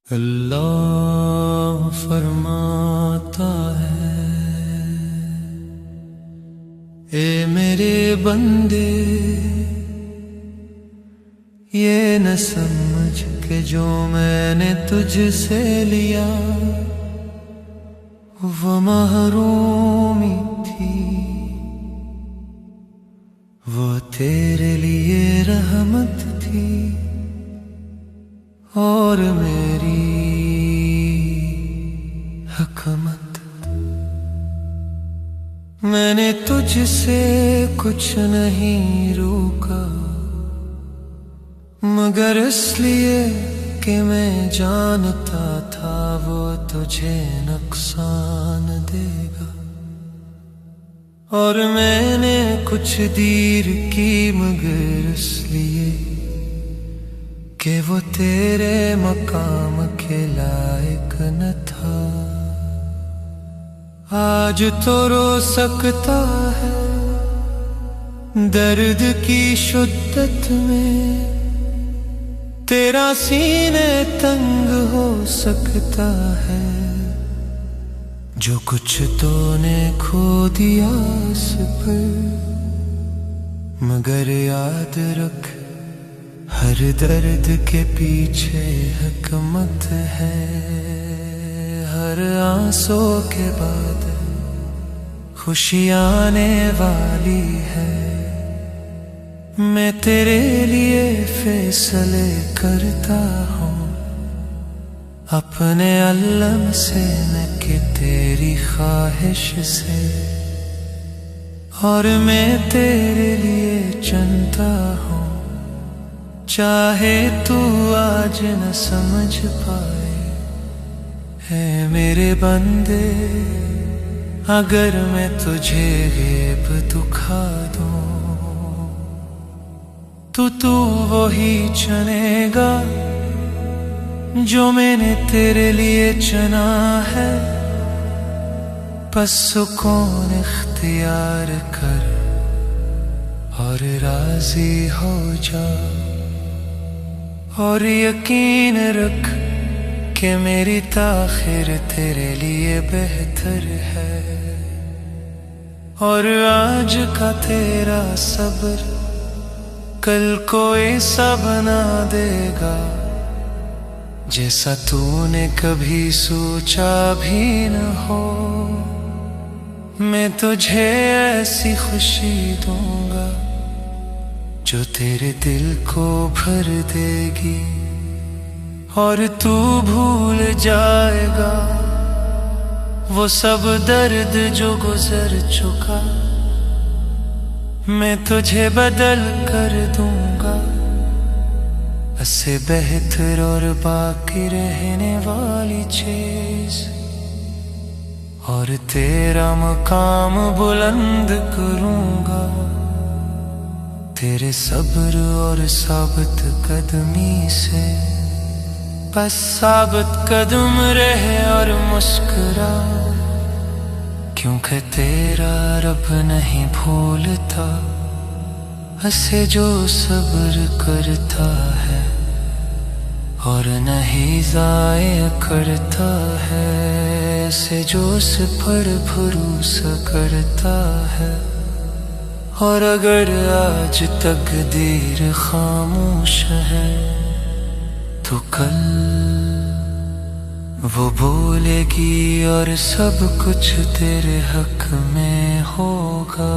अल्लाह फरमाता है, ए मेरे बंदे, ये न समझ के जो मैंने तुझसे लिया वो महरूमी थी, वो तेरे लिए रहमत थी और मेरी हकमत। मैंने तुझसे कुछ नहीं रोका मगर इसलिए कि मैं जानता था वो तुझे नुकसान देगा, और मैंने कुछ देर की मगर इसलिए कि वो तेरे मकाम के लायक न था। आज तो रो सकता है दर्द की शिद्दत में, तेरा सीने तंग हो सकता है, जो कुछ तूने खो दिया उस पर। मगर याद रख हर दर्द के पीछे हिकमत है, हर आंसू के बाद खुशी आने वाली है। मैं तेरे लिए फैसले करता हूँ अपने अल्लम से न कि तेरी ख्वाहिश से, और मैं तेरे लिए चुनता हूँ चाहे तू आज न समझ पाए। है मेरे बंदे, अगर मैं तुझे गैब दुखा दूं तो तू वही चुनेगा जो मैंने तेरे लिए चुना है। बस सुकून इख्तियार कर और राजी हो जा, और यकीन रख कि मेरी ताखिर तेरे लिए बेहतर है, और आज का तेरा सब्र कल को ऐसा बना देगा जैसा तूने कभी सोचा भी न हो। मैं तुझे ऐसी खुशी दूंगा जो तेरे दिल को भर देगी, और तू भूल जाएगा वो सब दर्द जो गुजर चुका। मैं तुझे बदल कर दूंगा इससे बेहतर और बाकी रहने वाली चीज, और तेरा मकाम बुलंद करूंगा तेरे सब्र और साबित कदमी से। बस साबित कदम रहे और मुस्कुरा, क्योंकि तेरा रब नहीं भूलता ऐसे जो सब्र करता है, और नहीं ज़ाया करता है ऐसे जो उस पर भरोसा करता है। और अगर आज तकदीर खामोश है तो कल वो बोलेगी और सब कुछ तेरे हक में होगा।